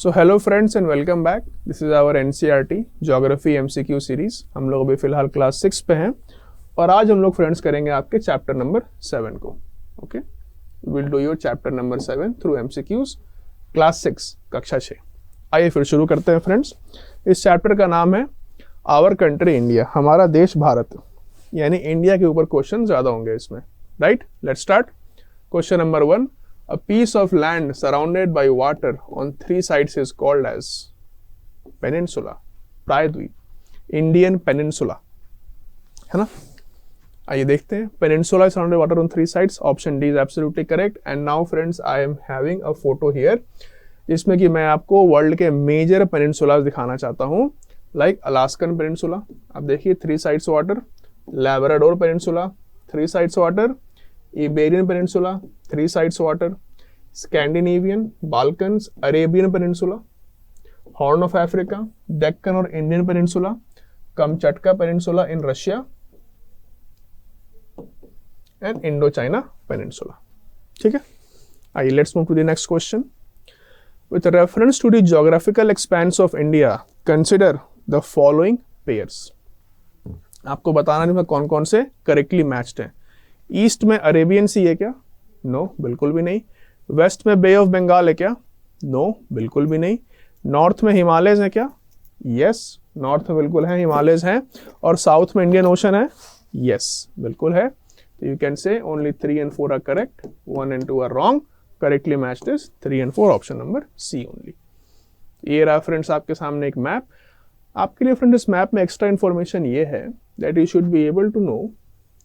So hello friends and welcome back. This is our NCERT geography MCQ series. हम लोग अभी फिलहाल class 6 पे हैं और आज हम लोग फ्रेंड्स करेंगे आपके चैप्टर नंबर 7 को। Okay, will do your chapter number 7 through MCQs, class 6 कक्षा 6। आइए फिर शुरू करते हैं फ्रेंड्स। इस चैप्टर का नाम है आवर कंट्री इंडिया, हमारा देश भारत, यानी इंडिया के ऊपर क्वेश्चन ज़्यादा होंगे इसमें। Right, let's start. Question number 1, a piece of land surrounded by water on 3 sides is called as peninsula, प्रायद्वीप, इंडियन पेनिनसुला, है ना। आइए देखते हैं। Peninsula is surrounded by water on 3 sides. Option D is absolutely correct. And now friends, I am having a photo here, जिसमें कि मैं आपको वर्ल्ड के मेजर पेनिनसुला दिखाना चाहता हूँ। लाइक अलास्कन पेनिनसुला, आप देखिए 3 sides water, Labrador peninsula 3 sides water, Iberian Peninsula 3 sides water, Scandinavian, Balkans, Arabian Peninsula, Horn of Africa, Deccan और Indian Peninsula, Kamchatka Peninsula in Russia, and Indo-China Peninsula. ठीक है, आइए let's move to the next question. With reference to the geographical expanse of India, consider the following pairs. आपको बताना नहीं कौन कौन से करेक्टली मैच्ड हैं। ईस्ट में अरेबियन सी है क्या? नो, बिल्कुल भी नहीं। वेस्ट में बे ऑफ बंगाल है क्या? नो, बिल्कुल भी नहीं। नॉर्थ में हिमालयज है क्या? यस, नॉर्थ में बिल्कुल है, हिमालयज हैं। और साउथ में इंडियन ओशन है? यस, बिल्कुल है। तो you can say only 3 and 4 are correct, 1 and 2 are wrong. Correctly matched is 3 and 4, option number C only. ये रहा फ्रेंड्स आपके सामने एक मैप। आपके लिए फ्रेंड इस मैप में एक्स्ट्रा इंफॉर्मेशन ये है that you should be able to know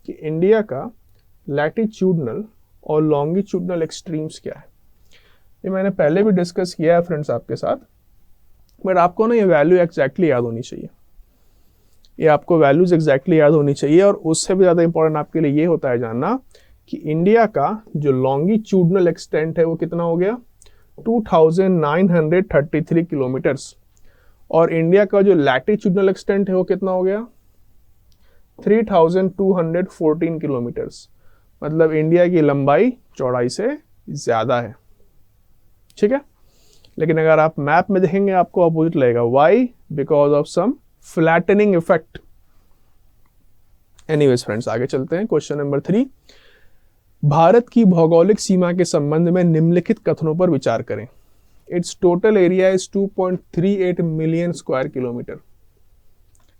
कि इंडिया का लैटिट्यूडनल और लॉन्गिट्यूडनल एक्सट्रीम्स क्या है। ये मैंने पहले भी डिस्कस किया है फ्रेंड्स आपके साथ, बट आपको ना ये वैल्यू एग्जैक्टली याद होनी चाहिए। ये आपको वैल्यूज एग्जैक्टली याद होनी चाहिए। और उससे भी ज़्यादा इंपॉर्टेंट आपके लिए ये होता है जानना कि इंडिया का जो लॉन्गिट्यूडनल एक्सटेंट है वो कितना हो गया, 2933 किलोमीटर्स। और इंडिया का जो लैटिट्यूडनल एक्सटेंट है वो कितना हो गया, 3214 किलोमीटर्स। मतलब इंडिया की लंबाई चौड़ाई से ज्यादा है। ठीक है, लेकिन अगर आप मैप में देखेंगे आपको अपोजिट लगेगा। Why? Because of some flattening effect. Anyways friends, आगे चलते हैं। क्वेश्चन नंबर 3, भारत की भौगोलिक सीमा के संबंध में निम्नलिखित कथनों पर विचार करें। It's total area is 2.38 million square kilometre.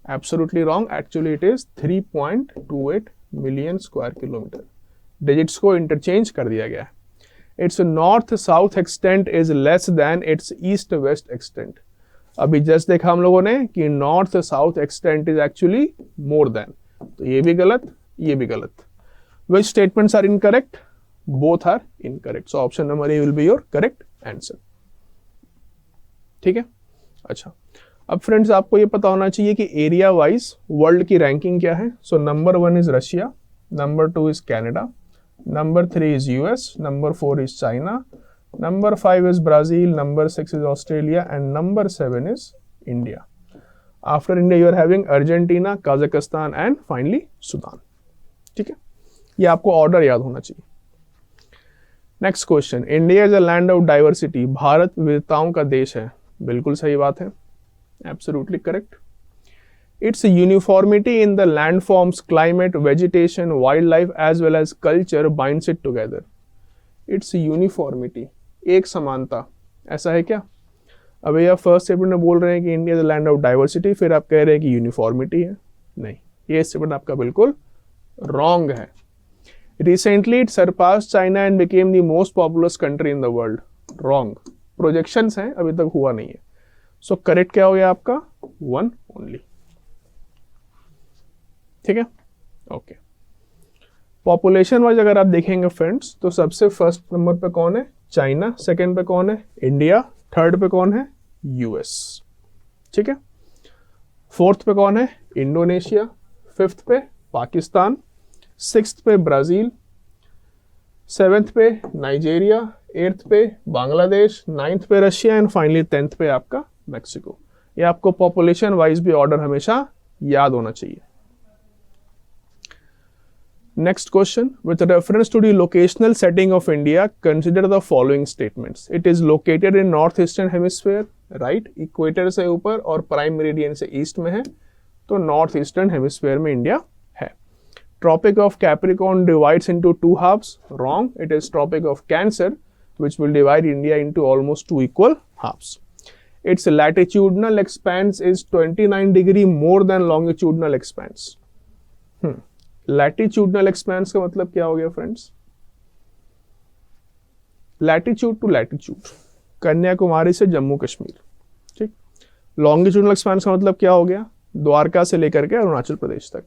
Absolutely wrong. Actually, it is 3.28 million square kilometer. Digits को interchange कर दिया गया है। Its north-south extent is less than its east-west extent. अभी just देखा हम लोगों ने कि north-south extent is actually more than. तो ये भी गलत, ये भी गलत। Which statements are incorrect? Both are incorrect. So option number A will be your correct answer. ठीक है, अच्छा। अब फ्रेंड्स आपको ये पता होना चाहिए कि एरिया वाइज वर्ल्ड की रैंकिंग क्या है। So number 1 is Russia, number 2 is Canada, number 3 is US, number 4 is China, number 5 is Brazil, number 6 is Australia and number 7 is India. After India you are having Argentina, Kazakhstan and finally Sudan. ठीक है, ये आपको order याद होना चाहिए। Next question, India is a land of diversity. Bharat विविधताओं का देश है। बिल्कुल सही बात है, absolutely correct. Its uniformity in the landforms, climate, vegetation, wildlife as well as culture binds it together. Its uniformity, एक समानता, ऐसा है क्या? अब ये फर्स्ट स्टेटमेंट में बोल रहे हैं कि India is the land of diversity, फिर आप कह रहे हैं कि यूनिफॉर्मिटी है। नहीं, ये स्टेटमेंट आपका बिल्कुल रॉन्ग है। Recently it surpassed China and became the most populous country in the world. Wrong. Projections हैं, अभी तक हुआ नहीं है। सो करेक्ट क्या हो गया आपका, 1 ओनली। ठीक है, ओके। पॉपुलेशन वाइज अगर आप देखेंगे फ्रेंड्स तो सबसे फर्स्ट नंबर पे कौन है, चाइना। सेकंड पे कौन है, इंडिया। थर्ड पे कौन है, यूएस। ठीक है, फोर्थ पे कौन है, इंडोनेशिया। फिफ्थ पे पाकिस्तान, सिक्स्थ पे ब्राजील, सेवेंथ पे Nigeria, eighth pay Bangladesh, ninth पे रशिया एंड फाइनली 10th पे आपका मैक्सिको। ये आपको पॉपुलेशन वाइज भी ऑर्डर हमेशा याद होना चाहिए। Next question. With reference to the locational setting of India, consider the following statements. It is located in northeastern hemisphere, right? Equator से ऊपर और prime meridian से east में है, तो northeastern hemisphere में India है. Tropic of Capricorn divides into two halves. Wrong. It is Tropic of Cancer, which will divide India into almost two equal halves. Its latitudinal expanse is 29 degree more than longitudinal expanse. Latitudinal expanse का मतलब क्या हो गया friends? Latitude to latitude, Kanyakumari से जम्मू कश्मीर, ठीक. Longitudinal expense का मतलब क्या हो गया? द्वारका से लेकर के अरुणाचल प्रदेश तक.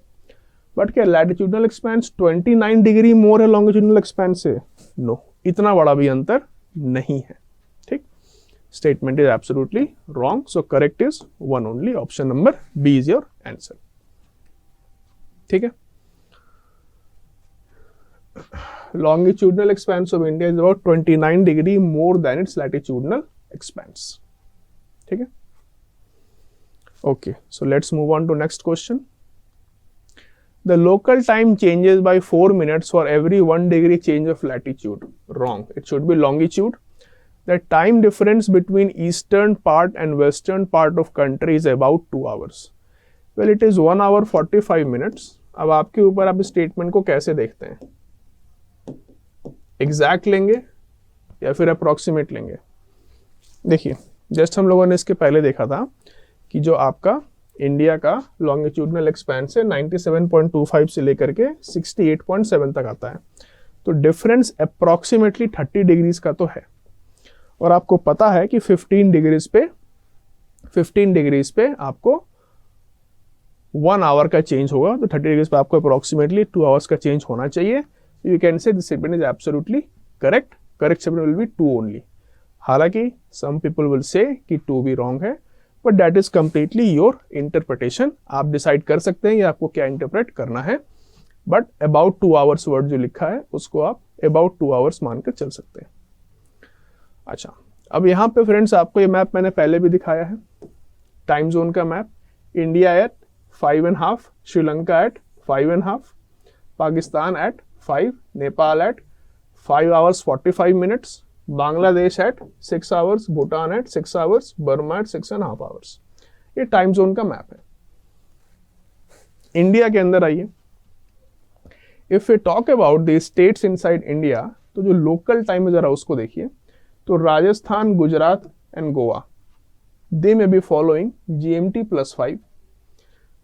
बट क्या लैटिट्यूडनल एक्सपेंस 29 डिग्री मोर है लॉन्गिट्यूडनल एक्सपेंस से? नो, इतना बड़ा भी अंतर नहीं है, ठीक. Statement is absolutely wrong. So correct is one only. Option number B is your answer. ठीक है. Longitudinal expanse of India is about 29 degree more than its latitudinal expanse. ठीक है. Okay, so let's move on to next question. The local time changes by 4 minutes for every 1 degree change of latitude. Wrong. It should be longitude. The time difference between eastern part and western part of country is about 2 hours. Well, it is 1 hour 45 minutes. अब आपके ऊपर आप इस statement को कैसे देखते हैं? Exact लेंगे या फिर अप्रॉक्सीमेट लेंगे? देखिए, जस्ट हम लोगों ने इसके पहले देखा था कि जो आपका इंडिया का लॉन्गिट्यूडनल एक्सपेंस है 97.25 से लेकर के 68.7 तक आता है, तो डिफरेंस अप्रॉक्सीमेटली 30 डिग्रीज का तो है. और आपको पता है कि 15 डिग्रीज पे आपको 1 आवर का चेंज होगा, तो 30 डिग्रीज पे आपको अप्रॉक्सीमेटली 2 आवर्स का चेंज होना चाहिए. You can say this statement is absolutely correct. Correct statement will be 2 only. हालांकि some people will say कि 2 भी wrong है, but that is completely your interpretation. आप decide कर सकते हैं कि आपको क्या interpret करना है. But about 2 hours word जो लिखा है उसको आप about 2 hours मानकर चल सकते हैं. अच्छा, अब यहाँ पे फ्रेंड्स आपको ये मैप मैंने पहले भी दिखाया है, टाइम जोन का map. India at 5.5, Sri Lanka at 5.5, Pakistan at 5, Nepal at 5 hours 45 minutes, Bangladesh at 6 hours, Bhutan at 6 hours, Burma at 6.5 hours. ये टाइम जोन का मैप है. इंडिया के अंदर आइए. If we talk about the states inside India, तो जो लोकल टाइम है जरा उसको देखिए. तो Rajasthan, Gujarat and Goa, they may be following GMT +5.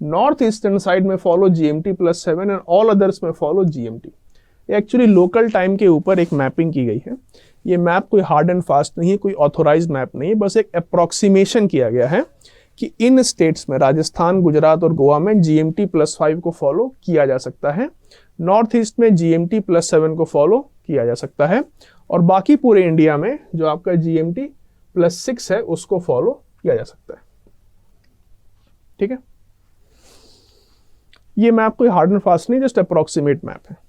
North eastern side में follow GMT +7 and all others में follow GMT. Actually local time के ऊपर एक मैपिंग की गई है. ये मैप कोई हार्ड एंड फास्ट नहीं है, कोई ऑथोराइज्ड मैप नहीं है, बस एक अप्रॉक्सीमेशन किया गया है कि इन स्टेट्स में राजस्थान, गुजरात और गोवा में GMT +5 को फॉलो किया जा सकता है, नॉर्थ ईस्ट में GMT +7 को फॉलो किया जा सकता है, और बाकी पूरे इंडिया में जो आपका GMT +6 है उसको फॉलो किया जा सकता है. ठीक है. ये मैप कोई हार्ड एंड फास्ट नहीं, जस्ट अप्रॉक्सीमेट मैप है.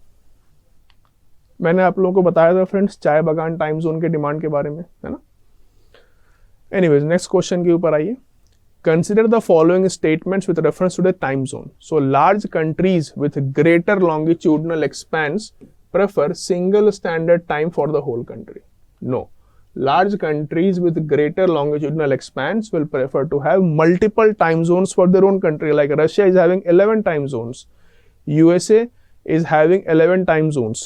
मैंने आप लोगों को बताया था फ्रेंड्स चाय बागान टाइम जोन के डिमांड के बारे में, है ना. एनीवेज, नेक्स्ट क्वेश्चन के ऊपर आइए. Consider the following statements with reference to the time zone. So large countries with greater longitudinal expanse prefer single standard time for the whole country. No, large countries with greater longitudinal expanse will prefer to have multiple time zones for their own country. Like Russia is having 11 time zones, USA is having 11 time zones,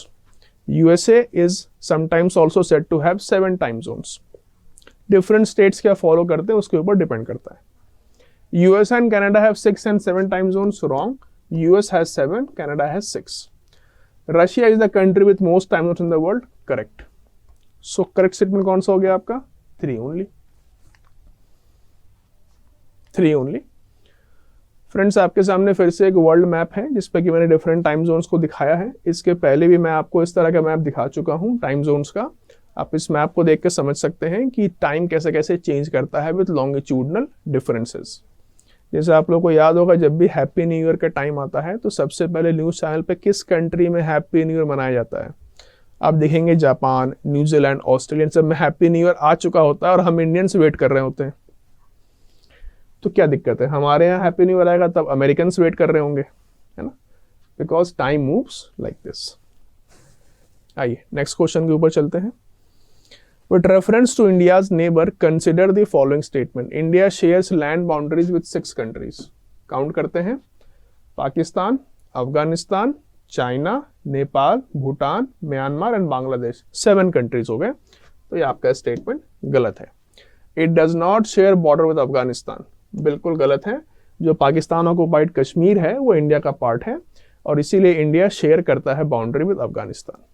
USA is sometimes also said to have 7 time zones. Different states क्या follow करते हैं उसके ऊपर depend करता है. US and Canada have 6 and 7 time zones. Wrong. US has 7, Canada has 6. Russia is the country with most time zones in the world. Correct. So correct statement कौन सा हो गया आपका? 3 ओनली. 3 ओनली. फ्रेंड्स, आपके सामने फिर से एक वर्ल्ड मैप है जिसपे कि मैंने डिफरेंट टाइम जोन्स को दिखाया है. इसके पहले भी मैं आपको इस तरह का मैप दिखा चुका हूं टाइम जोन्स का. आप इस मैप को देख के समझ सकते हैं कि टाइम कैसे कैसे चेंज करता है विद लॉन्गिट्यूडनल डिफरेंसेस. जैसे आप लोग को याद होगा, जब भी हैप्पी न्यू ईयर का टाइम आता है तो सबसे पहले न्यूज चैनल पे किस कंट्री में हैप्पी न्यू ईयर मनाया जाता है? आप देखेंगे जापान, न्यूजीलैंड, ऑस्ट्रेलिया, सब में हैप्पी न्यू ईयर आ चुका होता है और हम इंडियंस वेट कर रहे होते हैं. तो क्या दिक्कत है? हमारे यहाँ हैप्पी न्यू ईयर आएगा तब अमेरिकन्स वेट कर रहे होंगे, है ना. Because time moves like this. आइए नेक्स्ट क्वेश्चन के ऊपर चलते हैं। With reference to India's neighbor, consider the following statement. India shares land boundaries with 6 countries. Count करते हैं। Pakistan, Afghanistan, China, Nepal, Bhutan, Myanmar and Bangladesh. 7 countries हो गए। तो ये आपका स्टेटमेंट गलत है। It does not share border with Afghanistan, बिल्कुल गलत है। जो पाकिस्तान ऑक्युपाइड कश्मीर है वो इंडिया का पार्ट है और इसीलिए इंडिया शेयर करता है boundary with Afghanistan.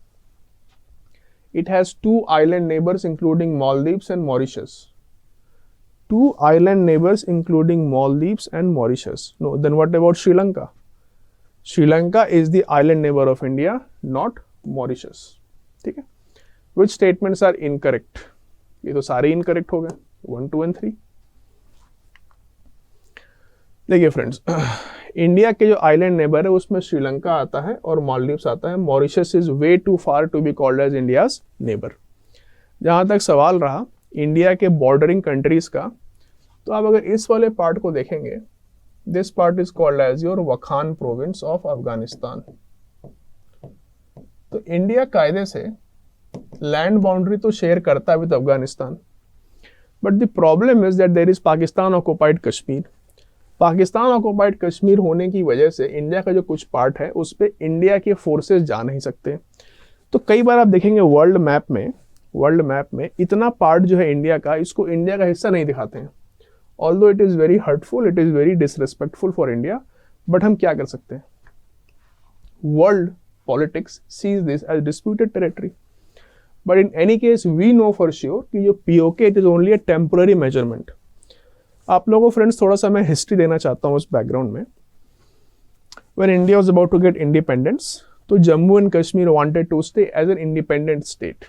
It has 2 island neighbors including Maldives and Mauritius. 2 island neighbors including Maldives and Mauritius. No, then what about Sri Lanka? Sri Lanka is the island neighbor of India, not Mauritius. ठीक है? Which statements are incorrect? ये तो सारे incorrect हो गए, 1, 2 and 3. देखिए friends, India के जो आइलैंड नेबर है उसमें श्रीलंका आता है और मालदीव्स आता है। Mauritius is way too far to be called as India's neighbour. जहां तक सवाल रहा इंडिया के बॉर्डरिंग कंट्रीज का, तो आप अगर इस वाले पार्ट को देखेंगे, this part is called as your Wakhan province of Afghanistan. तो इंडिया कायदे से लैंड बाउंड्री तो शेयर करता है with Afghanistan, but the problem is that there is Pakistan occupied Kashmir. Pakistan occupied Kashmir होने की वजह से इंडिया का जो कुछ पार्ट है उस पर इंडिया के फोर्सेस जा नहीं सकते। तो कई बार आप देखेंगे वर्ल्ड मैप में इतना पार्ट जो है इंडिया का, इसको इंडिया का हिस्सा नहीं दिखाते हैं। Although it is very hurtful, it is very disrespectful for India, but हम क्या कर सकते हैं? World politics sees this as disputed territory. But in any case we know for sure कि जो PoK it is only a temporary measurement. आप लोगों को फ्रेंड्स थोड़ा सा मैं हिस्ट्री देना चाहता हूँ उस बैकग्राउंड में। When India was about to get independence, तो Jammu and Kashmir wanted to stay as an independent state,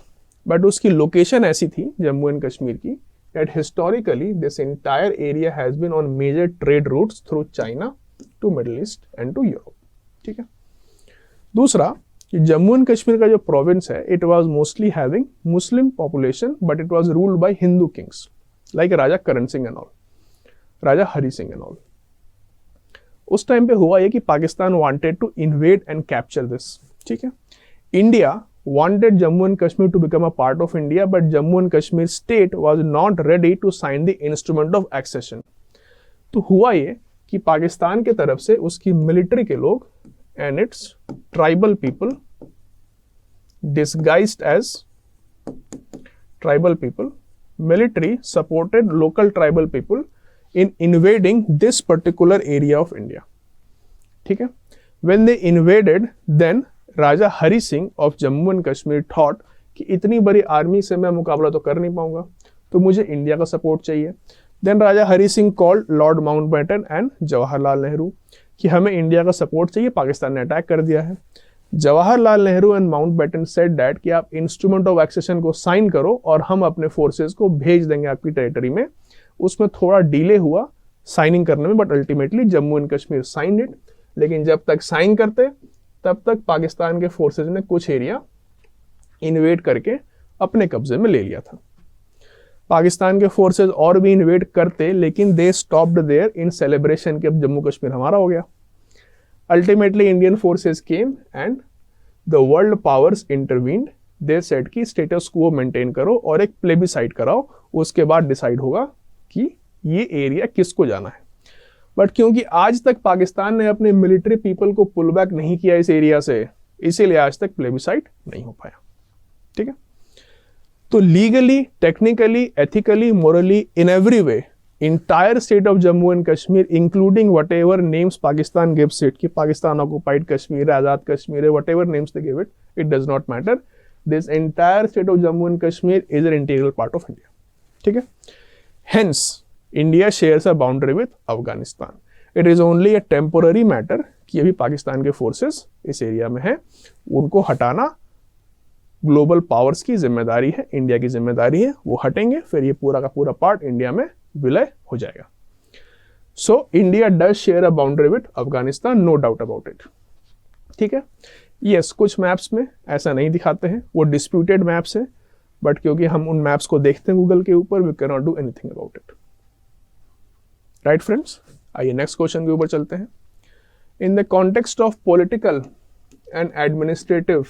but उसकी लोकेशन ऐसी थी जम्मू एंड कश्मीर की that historically this entire area has been on major trade routes through China to Middle East and to Europe. ठीक है। दूसरा कि Jammu and Kashmir का जो प्रोविंस है it was mostly having Muslim population, but it was ruled by Hindu kings like Raja Karan Singh and all, Raja Hari Singh and all. उस time पे हुआ ये कि Pakistan wanted to invade and capture this. ठीक है। India wanted Jammu and Kashmir to become a part of India, but Jammu and Kashmir state was not ready to sign the instrument of accession. तो हुआ ये कि पाकिस्तान के तरफ से उसकी मिलिट्री के लोग and it's tribal people disguised as tribal people, military supported local tribal people in invading this particular area of India. ठीक है। When they invaded, then Raja Hari Singh of Jammu and Kashmir thought कि इतनी बड़ी army से मैं मुकाबला तो कर नहीं पाऊंगा, तो मुझे इंडिया का सपोर्ट चाहिए। Then Raja Hari Singh called Lord Mountbatten and Jawaharlal Nehru कि हमें इंडिया का सपोर्ट चाहिए, पाकिस्तान ने अटैक कर दिया है। Jawaharlal Nehru and Mountbatten said that कि आप इंस्ट्रूमेंट ऑफ एक्सेशन को साइन करो और हम अपने फोर्सेस को भेज देंगे आपकी टेरिटरी में। उसमें थोड़ा डिले हुआ साइनिंग करने में, but ultimately Jammu and Kashmir signed it. लेकिन जब तक साइन करते तब तक पाकिस्तान के फोर्सेस ने कुछ एरिया इन्वेड करके अपने कब्जे में ले लिया था। पाकिस्तान के फोर्सेस और भी इन्वेड करते, लेकिन they stopped there in celebration कि अब जम्मू कश्मीर हमारा हो गया। Ultimately Indian forces came and the world powers intervened. They said कि स्टेटस को मेंटेन करो और एक प्लेबिसाइड कराओ, उसके बाद डिसाइड होगा कि ये एरिया किसको जाना है। बट क्योंकि आज तक पाकिस्तान ने अपने मिलिट्री पीपल को पुल बैक नहीं किया इस एरिया से, इसीलिए आज तक प्लेबिसाइड नहीं हो पाया। ठीक है। तो legally, technically, ethically, morally, in every way entire state of Jammu and Kashmir, including whatever names Pakistan gives it, कि Pakistan occupied Kashmir, Azad Kashmir, whatever names they give it, it does not matter. This entire state of Jammu and Kashmir is an integral part of India. ठीक है। Hence, India shares a boundary with Afghanistan. It is only a temporary matter कि अभी पाकिस्तान के forces इस area में हैं, उनको हटाना ग्लोबल पावर्स की जिम्मेदारी है, इंडिया की जिम्मेदारी है। वो हटेंगे, फिर ये पूरा का पूरा पार्ट इंडिया में विलय हो जाएगा। So India does share a boundary with Afghanistan, no doubt about it. ठीक है। यस, कुछ मैप्स में ऐसा नहीं दिखाते हैं, वो डिस्प्यूटेड मैप्स हैं, बट क्योंकि हम उन मैप्स को देखते हैं गूगल के ऊपर, we can not do anything about it. Right friends, आइए नेक्स्ट क्वेश्चन के ऊपर चलते हैं। In the context of political and administrative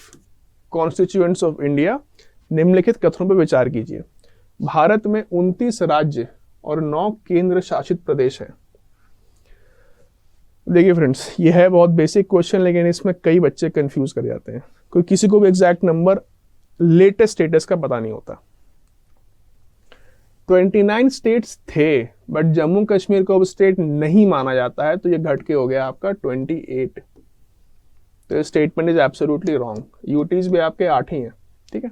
constituents of India निम्नलिखित कथनों पर विचार कीजिए। भारत में 29 राज्य और 9 केंद्र शासित प्रदेश हैं। देखिए फ्रेंड्स, ये है बहुत बेसिक क्वेश्चन, लेकिन इसमें कई बच्चे कंफ्यूज कर जाते हैं, कोई किसी को भी एग्जैक्ट नंबर लेटेस्ट स्टेटस का पता नहीं होता। 29 स्टेट्स थे, बट जम्मू कश्मीर को अब स्टेट नहीं माना जाता है, तो ये घट के हो गया आपका 28। तो ये statement is absolutely wrong. UTs भी आपके 8 ही हैं, ठीक है।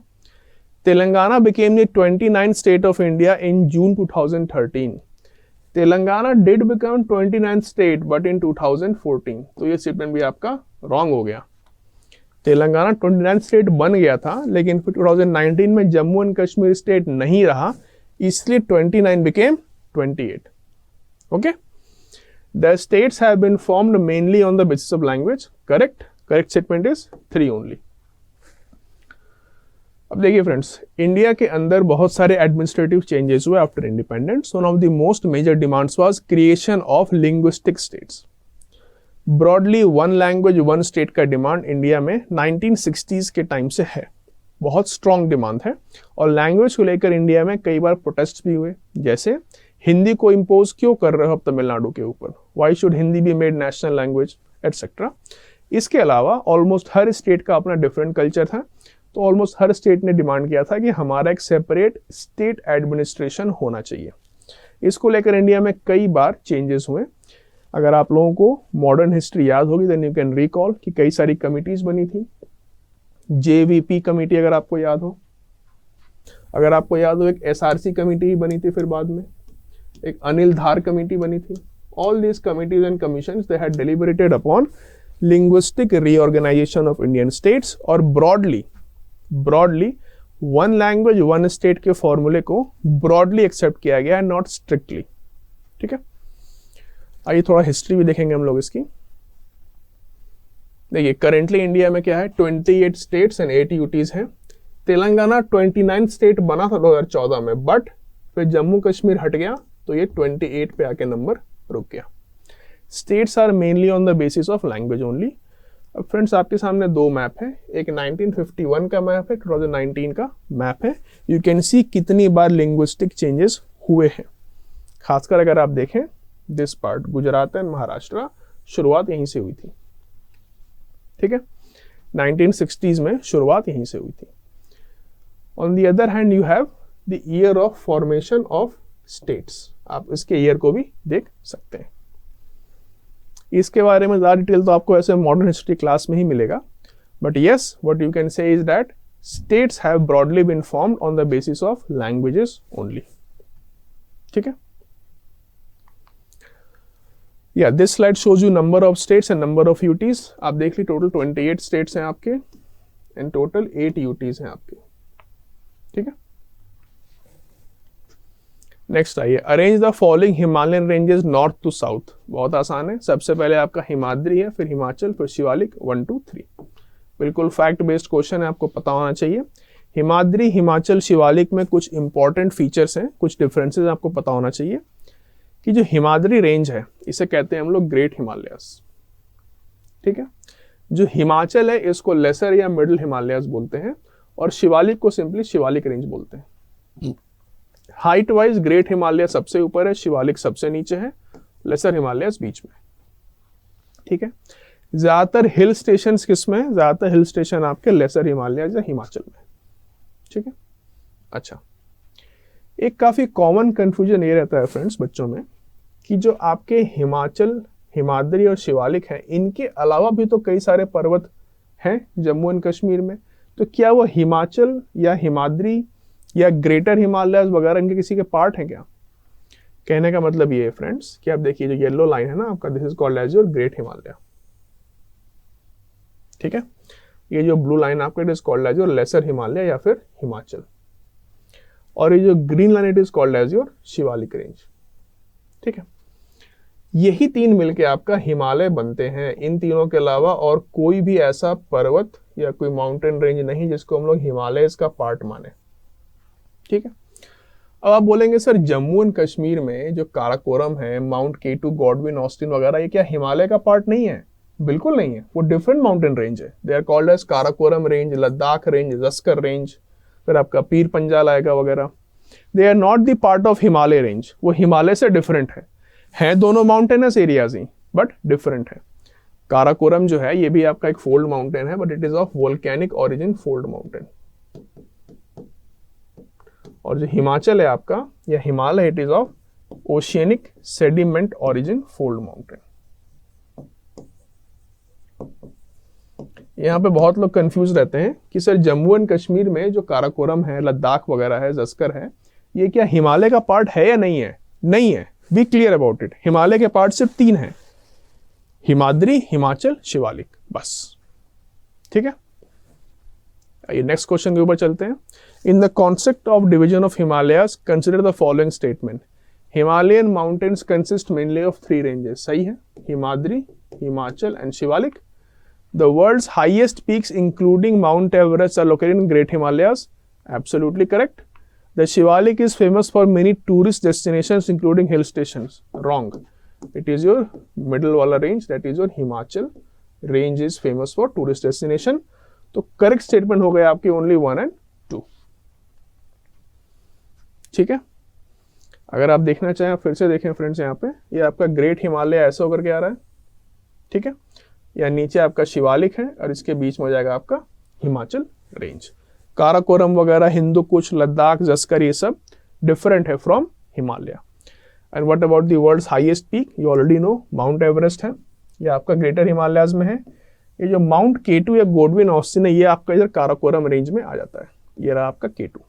Telangana became the 29th state of India in June 2013. Telangana did become 29th state but in 2014. तो ये स्टेटमेंट भी आपका रॉन्ग हो गया। तेलंगाना 29th स्टेट बन गया था, लेकिन फिर 2019 में जम्मू एंड कश्मीर स्टेट नहीं रहा, इसलिए 29 became 28. Okay? The states have been formed mainly on the basis of language. Correct? Correct statement is 3 only. अब देखिए फ्रेंड्स, इंडिया के अंदर बहुत सारे एडमिनिस्ट्रेटिव चेंजेस हुए after independence. One of the most major demands was creation of linguistic states. Broadly 1 language 1 state का demand India में 1960s के टाइम से है, बहुत स्ट्रॉन्ग डिमांड है। और लैंग्वेज को लेकर इंडिया में कई बार प्रोटेस्ट भी हुए, जैसे हिंदी को इम्पोज क्यों कर रहे हो तमिलनाडु के ऊपर, why should Hindi be made national language etcetera. इसके अलावा ऑलमोस्ट हर स्टेट का अपना डिफरेंट कल्चर था, तो ऑलमोस्ट हर स्टेट ने डिमांड किया था कि हमारा एक सेपरेट स्टेट एडमिनिस्ट्रेशन होना चाहिए। इसको लेकर इंडिया में कई बार चेंजेस हुए। अगर आप लोगों को मॉडर्न हिस्ट्री याद होगी, देन यू कैन रिकॉल कि कई सारी कमिटीज बनी थी। जेवीपी कमेटी अगर आपको याद हो, अगर आपको याद हो एक एसआरसी कमेटी बनी थी, फिर बाद में एक अनिल धार कमेटी बनी थी। All these committees and commissions they had deliberated upon linguistic reorganisation of Indian states, और ब्रॉडली 1 लैंग्वेज 1 स्टेट के फॉर्मूले को ब्रॉडली एक्सेप्ट किया गया, नॉट स्ट्रिक्टली। ठीक है, आइए थोड़ा हिस्ट्री भी देखेंगे हम लोग इसकी। देखिए करेंटली इंडिया में क्या है, 28 स्टेट्स एंड 8 यूटीज हैं। तेलंगाना 29 स्टेट बना था 2014 में, बट फिर जम्मू कश्मीर हट गया तो ये 28 पे आके नंबर रुक गया। States are mainly on the basis of language only. अब फ्रेंड्स आपके सामने 2 मैप है, एक 1951 का मैप है, 2019 का मैप है। यू कैन सी कितनी बार लिंग्विस्टिक चेंजेस हुए हैं। खासकर अगर आप देखें this part, Gujarat and Maharashtra, शुरुआत यहीं से हुई थी। ठीक है, 1960s में शुरुआत यहीं से हुई थी। On the other hand you have the year of formation of states, आप इसके ईयर को भी देख सकते हैं। इसके बारे में ज़्यादा डिटेल तो आपको ऐसे मॉडर्न हिस्ट्री क्लास में ही मिलेगा, but yes what you can say is that states have broadly been formed on the basis of languages only. ठीक है, या this slide shows you number of states and number of UTs. आप देख ली total 28 states हैं आपके and total 8 UTs हैं आपके। ठीक है, नेक्स्ट आइए, arrange the following Himalayan ranges north to south. बहुत आसान है, सबसे पहले आपका हिमाद्री है, फिर हिमाचल, फिर शिवालिक, 1 2 3। बिल्कुल फैक्ट बेस्ड क्वेश्चन है, आपको पता होना चाहिए। हिमाद्री, हिमाचल, शिवालिक में कुछ इंपॉर्टेंट फीचर्स हैं, कुछ डिफरेंसेस आपको पता होना चाहिए। कि जो हिमाद्री रेंज है इसे कहते हैं हम लोग ग्रेट हिमालयास। ठीक है, जो हिमाचल है इसको लेसर या मिडिल हिमालयास बोलते हैं, और शिवालिक को सिंपली शिवालिक रेंज बोलते हैं। हाइट वाइज ग्रेट हिमालय सबसे ऊपर है, शिवालिक सबसे नीचे है, लेसर हिमालयास बीच में। ठीक है, ज्यादातर हिल स्टेशन किसमें है, ज्यादातर हिल स्टेशन आपके लेसर हिमालयास या हिमाचल में। ठीक है, अच्छा, एक काफी कॉमन कंफ्यूजन ये रहता है फ्रेंड्स बच्चों में कि जो आपके हिमाचल, हिमाद्री और शिवालिक हैं, इनके अलावा भी तो कई सारे पर्वत हैं जम्मू एंड कश्मीर में, तो क्या वो हिमाचल या हिमाद्री या ग्रेटर हिमालयास वगैरह इनके किसी के पार्ट हैं क्या? कहने का मतलब ये है फ्रेंड्स कि आप देखिए जो येलो लाइन है ना आपका, this is called as your great Himalaya. ठीक है, ये जो ब्लू लाइन आपका, it is called as your lesser Himalaya या फिर हिमाचल, और ये जो green line it is called as your Shivalik range. ठीक है, यही 3 मिलके आपका हिमालय बनते हैं। इन तीनों के अलावा और कोई भी ऐसा पर्वत या कोई माउंटेन रेंज नहीं जिसको हम लोग हिमालय का पार्ट माने। ठीक है, अब आप बोलेंगे सर जम्मू एंड कश्मीर में जो काराकोरम है, माउंट K2, गॉडविन, ऑस्टिन वगैरह, ये क्या हिमालय का पार्ट नहीं है? बिल्कुल नहीं है, वो डिफरेंट माउंटेन रेंज है। They are called as Karakoram range, Ladakh range, Zanskar range, फिर आपका पीर पंजाल आएगा वगैरह। They are not the part of Himalaya range, वो हिमालय से डिफरेंट है दोनों माउंटेनस एरियाज ही बट डिफरेंट है। काराकोरम जो है ये भी आपका एक फोल्ड माउंटेन है, but it is of volcanic origin fold mountain. और जो हिमाचल है आपका या Himalaya, it is of oceanic sediment origin fold mountain. यहाँ पे बहुत लोग कंफ्यूज रहते हैं कि सर जम्मू एंड कश्मीर में जो काराकोरम है, लद्दाख वगैरह है, जस्कर है, ये क्या हिमालय का पार्ट है या नहीं है? नहीं है, be clear about it. Himalaya के पार्ट सिर्फ 3 हैं, हिमाद्री, हिमाचल, शिवालिक, बस। ठीक है, आइए नेक्स्ट क्वेश्चन के ऊपर चलते हैं। In the concept of division of Himalayas consider the following statement. Himalayan mountains consist mainly of 3 ranges. सही है, Himadri, Himachal and Shivalik. The world's highest peaks, including Mount Everest, are located in Great Himalayas. Absolutely correct. The Shivalik is famous for many tourist destinations, including hill stations. Wrong. It is your middle wala range. That is your Himachal range is famous for tourist destination. तो correct statement हो गए आपके only 1 and 2. ठीक है, अगर आप देखना चाहें फिर से देखें फ्रेंड्स, यहाँ पे ये आपका ग्रेट हिमालय ऐसा होकर के आ रहा है। ठीक है, या नीचे आपका शिवालिक है और इसके बीच में हो जाएगा आपका हिमाचल रेंज। काराकोरम वगैरह, हिंदू कुछ, लद्दाख, जस्कर, ये सब डिफरेंट है from Himalaya. And what about the world's highest peak? You already know, Mount Everest है, ये आपका ग्रेटर हिमालयाज में है। ये जो माउंट केटू या गोडविन ऑस्टिन है, ये आपका इधर काराकोरम रेंज में आ जाता है। ये रहा आपका केटू।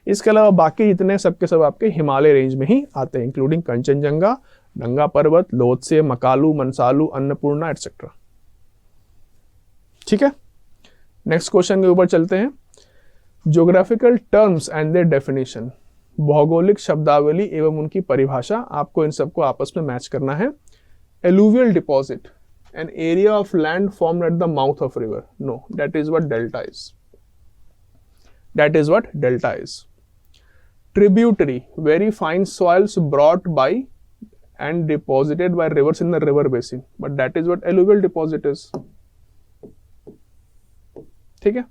इसके अलावा बाकी जितने सबके सब आपके हिमालय रेंज में ही आते हैं, इंक्लूडिंग कंचनजंगा, नंगा पर्वत, लोत्से, मकालू, मनसालू, अन्नपूर्णा एटसेट्रा। ठीक है, नेक्स्ट क्वेश्चन के ऊपर चलते हैं। Geographical terms and their definition, भौगोलिक शब्दावली एवं उनकी परिभाषा, आपको इन सबको आपस में मैच करना है। Alluvial deposit, an area of land formed at the mouth of river. No, that is what delta is. That is what delta is. Tributary, very fine soils brought by and deposited by rivers in the river basin, but that is what alluvial deposit is. ठीक है,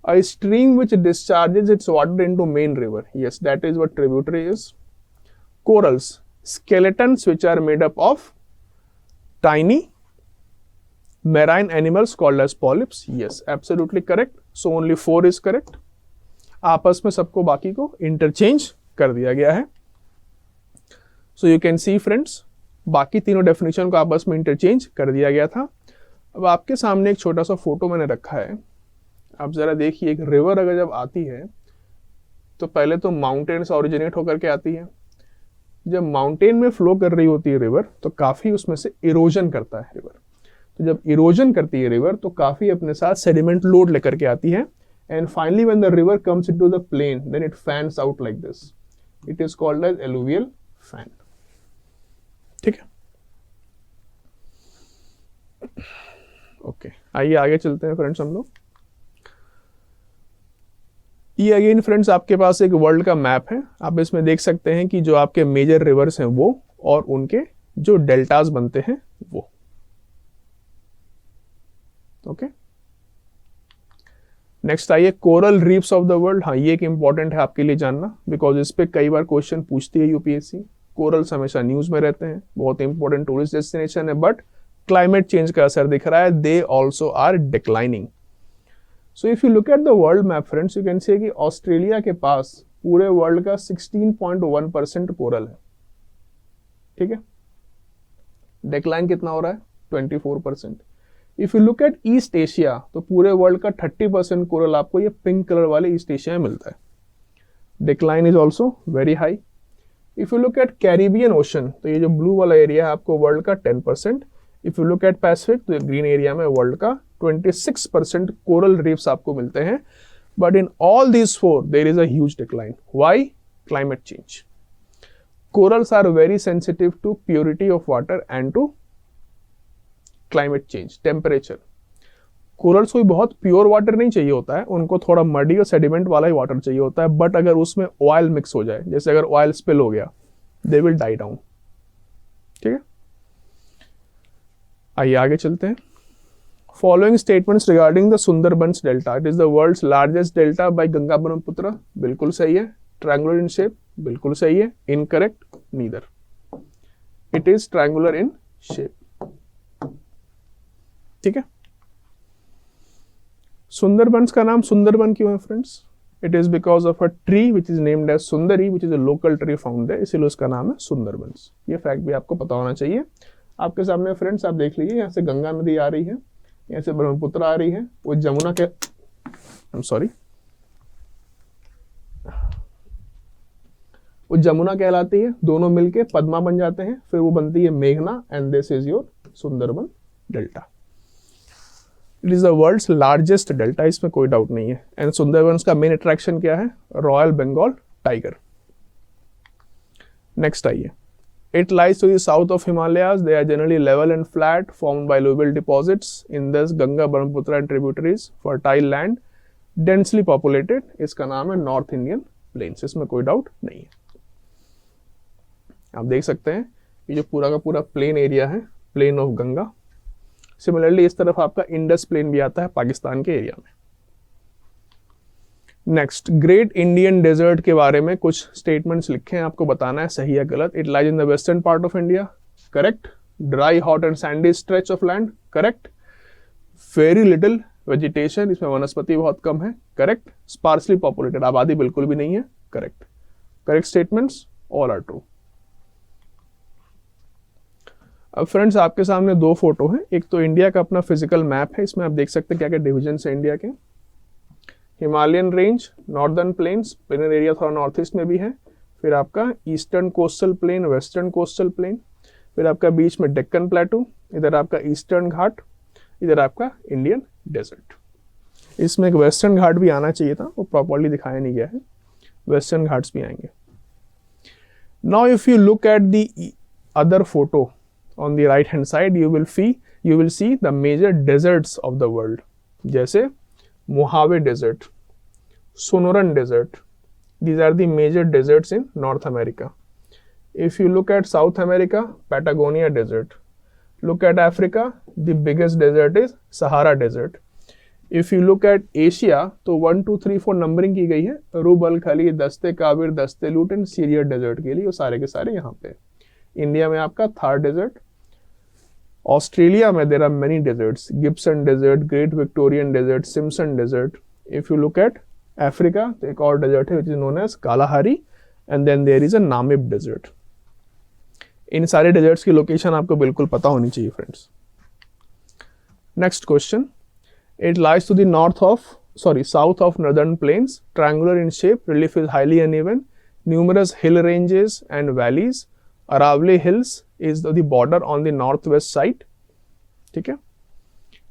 a stream which discharges its water into main river, yes, that is what tributary is. Corals, skeletons which are made up of tiny marine animals called as polyps, yes, absolutely correct. So only 4 is correct. आपस में सबको बाकी को interchange कर दिया गया है। So you can see friends, बाकी तीनों डेफिनेशन को आपस में इंटरचेंज कर दिया गया था। अब आपके सामने एक छोटा सा फोटो मैंने रखा है, आप जरा देखिए। एक रिवर अगर जब आती है तो पहले तो माउंटेन से ओरिजिनेट होकर के आती है। जब माउंटेन में फ्लो कर रही होती है रिवर, तो काफी उसमें से इरोजन करता है रिवर। तो जब इरोजन करती है रिवर, तो काफी अपने साथ सेडिमेंट लोड लेकर के आती है। And finally when the river comes into the plain, then it fans out like this. It is called as alluvial fan. ठीक है, ओके, आइए आगे चलते हैं फ्रेंड्स हम लोग। ये अगेन फ्रेंड्स आपके पास एक वर्ल्ड का मैप है। आप इसमें देख सकते हैं कि जो आपके मेजर रिवर्स हैं वो, और उनके जो डेल्टास बनते हैं वो। ओके, नेक्स्ट आइए, coral reefs of the world. हाँ, ये एक इंपॉर्टेंट है आपके लिए जानना, बिकॉज इस पे कई बार क्वेश्चन पूछती है यूपीएससी। कोरल्स हमेशा न्यूज में रहते हैं, बहुत इंपॉर्टेंट टूरिस्ट डेस्टिनेशन है, बट क्लाइमेट चेंज का असर दिख रहा है। They also are declining. So if you look at the world map friends, you can say कि ऑस्ट्रेलिया के पास पूरे वर्ल्ड का 16.1% कोरल है। ठीक है, डिक्लाइन कितना हो रहा है? 24%। If you look eight east Asia, तो पूरे वर्ल्ड का 30% कोरल आपको ये पिंक कलर वाले ईस्ट एशिया में मिलता है। Decline is also very high. If you look eight Caribbean ocean, तो ये जो ब्लू वाला एरिया है आपको वर्ल्ड का 10%। If you look at Pacific, तो ग्रीन एरिया में वर्ल्ड का 26% कोरल रीफ्स आपको मिलते हैं। But in all these 4 there is a huge decline. Why? Climate change. Corals are very sensitive to purity of water and to climate change, temperature. Corals को बहुत pure water नहीं चाहिए होता है, उनको थोड़ा मडी और सेडिमेंट वाला ही वाटर चाहिए होता है। बट अगर उसमें ऑयल मिक्स हो जाए, जैसे अगर ऑयल स्पिल हो गया, दे विल डाई डाउन। ठीक है, आइए आगे चलते हैं। Following statements regarding the Sundarbans delta, it is the world's largest delta by Ganga Brahmaputra, बिल्कुल सही है। ट्रायंगुलर इन शेप, बिल्कुल सही है। Incorrect, neither, it is triangular in shape. ठीक है। सुंदरबंस का नाम सुंदरबन क्यों है friends? It is because of a tree which is named as Sundari which is a local tree found है, इसीलिए उसका नाम है सुंदरबंस। ये फैक्ट भी आपको पता होना चाहिए। आपके सामने फ्रेंड्स आप देख लीजिए, यहाँ से गंगा नदी आ रही है, यहाँ से ब्रह्मपुत्र आ रही है, वो जमुना के वो जमुना कहलाती है, दोनों मिलके पद्मा बन जाते हैं, फिर वो बनती है मेघना, and this is your Sundarban delta. It is the world's largest delta, इसमें कोई डाउट नहीं है। एंड सुंदरबंस का मेन अट्रैक्शन क्या है? Royal Bengal tiger. नेक्स्ट आइए। It lies to the south of Himalayas. They are generally level and flat, formed by alluvial deposits. In this, Ganga, Brahmaputra and tributaries, fertile land, densely populated. इसका नाम है north Indian plains, इसमें कोई doubt नहीं है। आप देख सकते हैं ये जो पूरा का पूरा प्लेन एरिया है, प्लेन ऑफ गंगा। सिमिलरली इस तरफ आपका इंडस प्लेन भी आता है पाकिस्तान के एरिया में। नेक्स्ट, ग्रेट इंडियन डेजर्ट के बारे में कुछ स्टेटमेंट्स लिखे हैं, आपको बताना है सही या गलत। It lies in the western part of India, correct. Dry, hot and Sandy stretch of land, correct. Very little vegetation, इसमें वनस्पति बहुत कम है, करेक्ट। स्पार्सली पॉपुलेटेड, आबादी बिल्कुल भी नहीं है, correct. Correct statements all are true. अब फ्रेंड्स आपके सामने दो फोटो हैं, एक तो इंडिया का अपना फिजिकल मैप है, इसमें आप देख सकते हैं क्या क्या डिविजन है इंडिया के। Himalayan range, northern plains, planar area थोड़ा नॉर्थ ईस्ट में भी है, फिर आपका eastern coastal plane, western coastal plane, फिर आपका बीच में डेक्कन प्लेटू, इधर आपका ईस्टर्न घाट, इधर आपका इंडियन डेजर्ट। इसमें एक वेस्टर्न घाट भी आना चाहिए था, वो प्रॉपर्ली दिखाया नहीं गया है, वेस्टर्न घाट्स भी आएंगे। Now if you look at the other photo on the right hand side, you will see the major deserts of the world, जैसे Mojave Desert, Sonoran Desert. These are the major deserts in North America. If you look at South America, Patagonia Desert. Look at Africa, the biggest desert is Sahara Desert. If you look at Asia, तो 1, 2, 3, 4 numbering की गई है, रूब अल खली, दस्ते काबिर, दस्ते लूट and सीरियर desert के लिए, वो सारे के सारे यहाँ पे। इंडिया में आपका थार डेजर्ट। ऑस्ट्रेलिया में there are many deserts, Gibson desert, great Victorian desert, Simpson desert. If you look at Africa, तो एक और डेजर्ट है which is known as Kalahari, and then there is a Namib desert. इन सारे deserts की location आपको बिल्कुल पता होनी चाहिए friends. Next question, it lies to the south of northern plains, triangular in shape, relief is highly uneven, numerous hill ranges and valleys, Aravalli hills is the border on the northwest side. ठीक है।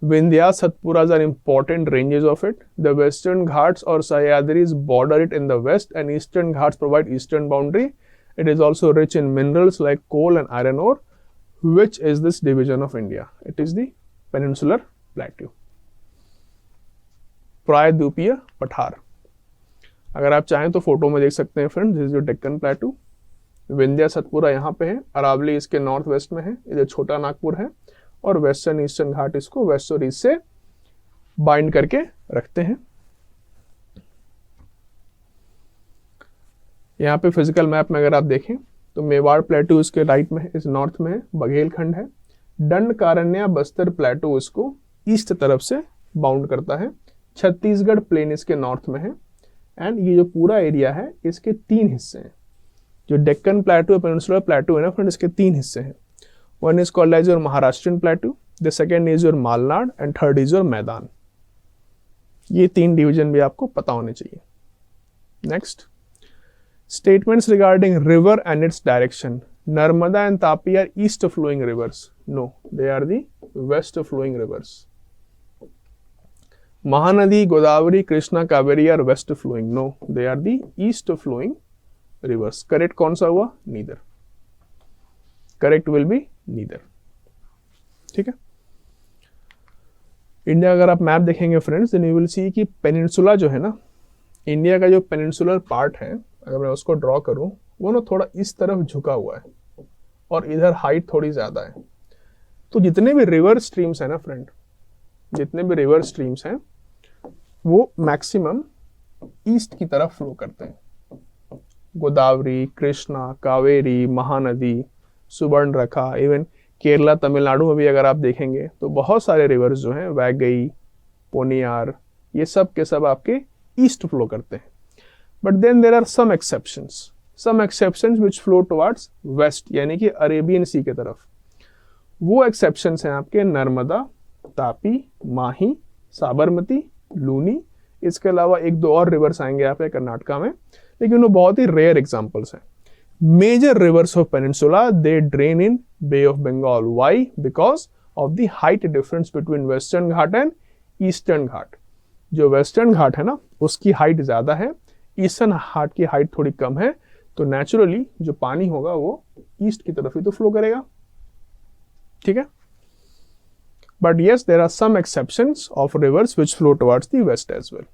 Vindhya, Satpuras are important ranges of it. The western Ghats or Sahyadris border it in the west, and eastern Ghats provide eastern boundary. It is also rich in minerals like coal and iron ore. Which is this division of India? It is the Peninsular Plateau. प्रायद्वीपीय पठार। अगर आप चाहें तो photo में देख सकते हैं friends, this is your Deccan प्लेटू। Vindhya Satpura यहाँ पे है, अरावली इसके नॉर्थ वेस्ट में है, इधर छोटा नागपुर है, और वेस्टर्न ईस्टर्न घाट इसको वेस्ट और ईस्ट से बाइंड करके रखते हैं। यहाँ पे फिजिकल मैप में अगर आप देखें तो मेवाड़ प्लेटू इसके राइट में है, इस नॉर्थ में है, बघेलखंड है, दंडकारण्य बस्तर प्लेटू इसको ईस्ट तरफ से बाउंड करता है, छत्तीसगढ़ प्लेन इसके नॉर्थ में है, एंड ये जो पूरा एरिया है इसके 3 हिस्से हैं। जो डेक्कन प्लेटू, पेनिनसुलर प्लेटू है ना फ्रेंड, इसके 3 हिस्से हैं। One is called as your Maharashtrian plateau, the second is your Malnad, and third is your Maidan. ये 3 डिवीजन भी आपको पता होने चाहिए। Next, statements regarding river and its direction. Narmada and Tapi are east flowing rivers, no they are the west flowing rivers. Mahanadi, Godavari, Krishna, Kaveri are west flowing, no they are the east flowing rivers. Correct कौन सा हुआ? Neither. Correct will be neither. ठीक है। India अगर आप map देखेंगे friends, then you will see कि peninsula जो है ना, इंडिया का जो पेनिनसुलर पार्ट है, अगर मैं उसको ड्रॉ करूं, वो ना थोड़ा इस तरफ झुका हुआ है और इधर हाइट थोड़ी ज्यादा है। तो जितने भी रिवर स्ट्रीम्स हैं ना फ्रेंड, जितने भी रिवर स्ट्रीम्स हैं वो मैक्सिमम ईस्ट की तरफ फ्लो करते हैं। गोदावरी, कृष्णा, कावेरी, महानदी, सुवर्णरेखा, इवन केरला, तमिलनाडु में भी अगर आप देखेंगे तो बहुत सारे रिवर्स जो हैं, वैगई, पोनियार, ये सब के सब आपके ईस्ट फ्लो करते हैं। But then there are some exceptions which flow towards west, यानी कि अरेबियन सी के तरफ। वो एक्सेप्शंस हैं आपके नर्मदा, तापी, माही, साबरमती, लूनी। इसके अलावा एक दो और रिवर्स आएंगे आपके कर्नाटका में, लेकिन वो बहुत ही रेयर एग्जांपल्स हैं। Major rivers of peninsula they drain in Bay of Bengal. Why? Because of the height difference between Western Ghat and Eastern Ghat. जो वेस्टर्न घाट है ना उसकी हाइट ज्यादा है, ईस्टर्न घाट की हाइट थोड़ी कम है, तो नेचुरली जो पानी होगा वो ईस्ट की तरफ ही तो फ्लो करेगा। ठीक है, but yes, there are some exceptions of rivers which flow towards the west as well.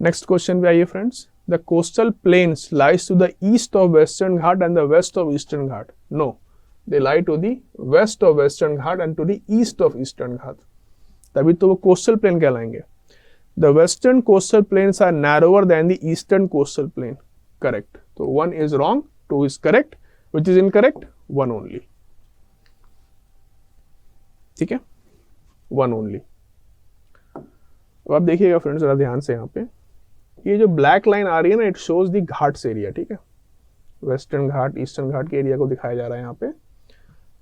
Next question पे आइए friends. The coastal plains lies to the east of Western Ghat and the west of Eastern Ghat. No, they lie to the west of Western Ghat and to the east of Eastern Ghat. तभी तो वो coastal plain कहलाएंगे। The western coastal plains are narrower than the eastern coastal plain. Correct. So 1 is wrong, 2 is correct. Which is incorrect? 1 only. ठीक है, 1 only. अब आप देखिएगा friends जरा ध्यान से, यहाँ पे ये जो ब्लैक लाइन आ रही है ना, it shows the Ghats area. ठीक है, वेस्टर्न घाट, ईस्टर्न घाट के एरिया को दिखाया जा रहा है यहाँ पे।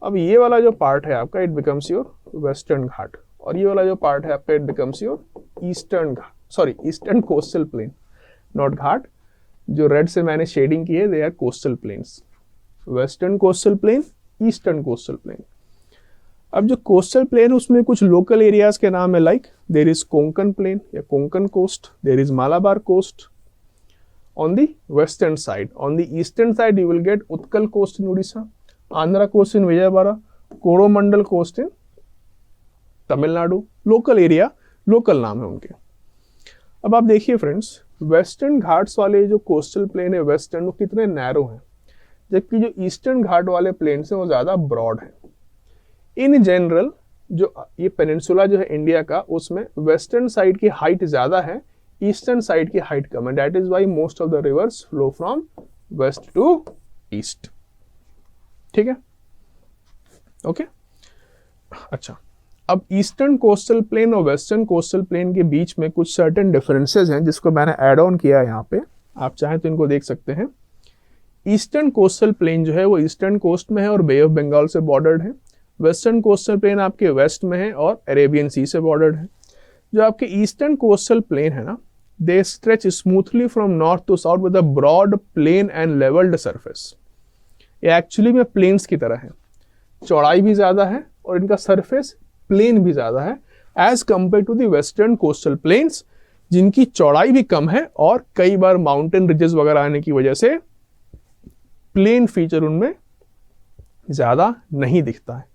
अब ये वाला जो पार्ट है आपका, it becomes your Western Ghat, और ये वाला जो पार्ट है आपका, it becomes your Eastern Ghat, sorry Eastern coastal plain, not ghat. जो रेड से मैंने शेडिंग की है, they are coastal plains. Western coastal plain, Eastern coastal plain. अब जो कोस्टल प्लेन उसमें कुछ लोकल एरियाज के नाम है, like there is Konkan plain या Konkan coast, there is Malabar coast on the western side. On the eastern side you will get Utkal coast in Orissa, Andhra coast in Vijayawada, Coromandel coast in Tamil Nadu. Local area, local नाम है उनके। अब आप देखिए फ्रेंड्स, वेस्टर्न घाट्स वाले जो कोस्टल प्लेन है वेस्टर्न, वो कितने नैरो हैं, जबकि जो ईस्टर्न घाट वाले प्लेन है वो ज्यादा ब्रॉड है। इन जनरल जो ये पेनिनसुला जो है इंडिया का, उसमें वेस्टर्न साइड की हाइट ज्यादा है, ईस्टर्न साइड की हाइट कम है। That is why most of the rivers flow from west to east. ठीक है, ओके। अच्छा, अब ईस्टर्न कोस्टल प्लेन और वेस्टर्न कोस्टल प्लेन के बीच में कुछ सर्टेन डिफरेंसेस हैं जिसको मैंने ऐड ऑन किया है यहाँ पे। आप चाहें तो इनको देख सकते हैं। ईस्टर्न कोस्टल प्लेन जो है वो ईस्टर्न कोस्ट में है और बे ऑफ बंगाल से बॉर्डर्ड है। वेस्टर्न कोस्टल प्लेन आपके वेस्ट में है और अरेबियन सी से बॉर्डर्ड है। जो आपके ईस्टर्न कोस्टल प्लेन है ना, they stretch smoothly from north to south with a broad plain and levelled surface. ये एक्चुअली में प्लेन्स की तरह है, चौड़ाई भी ज्यादा है और इनका सरफेस प्लेन भी ज्यादा है as compare to the western coastal plains, जिनकी चौड़ाई भी कम है और कई बार माउंटेन रिजेस वगैरह आने की वजह से प्लेन फीचर उनमें ज्यादा नहीं दिखता है।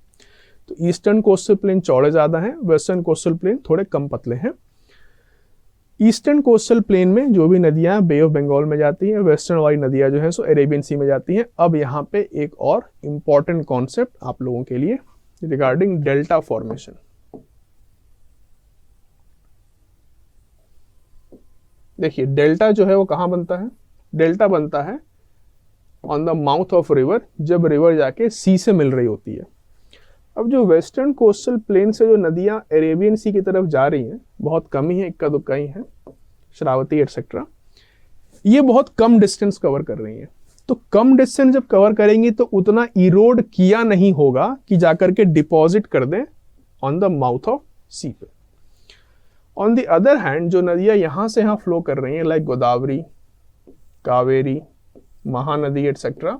तो ईस्टर्न कोस्टल प्लेन चौड़े ज्यादा हैं, वेस्टर्न कोस्टल प्लेन थोड़े कम पतले हैं। ईस्टर्न कोस्टल प्लेन में जो भी नदियां बे ऑफ बंगाल में जाती हैं, वेस्टर्न वाली नदियां जो हैं सो अरेबियन सी में जाती हैं। अब यहाँ पे एक और इंपॉर्टेंट कॉन्सेप्ट आप लोगों के लिए रिगार्डिंग डेल्टा फॉर्मेशन। देखिए डेल्टा जो है वो कहाँ बनता है? डेल्टा बनता है on the mouth of river, जब रिवर जाके सी से मिल रही होती है। अब जो वेस्टर्न कोस्टल प्लेन से जो नदियां अरेबियन सी की तरफ जा रही हैं, बहुत कम ही है, इक्का दुक्का ही है, श्रावती एटसेट्रा, ये बहुत कम डिस्टेंस कवर कर रही हैं। तो कम डिस्टेंस जब कवर करेंगी तो उतना इरोड किया नहीं होगा कि जाकर के डिपॉजिट कर दें ऑन द माउथ ऑफ सी पे। ऑन द अदर हैंड जो नदियां यहां से यहां फ्लो कर रही हैं, लाइक गोदावरी, कावेरी, महानदी एटसेट्रा,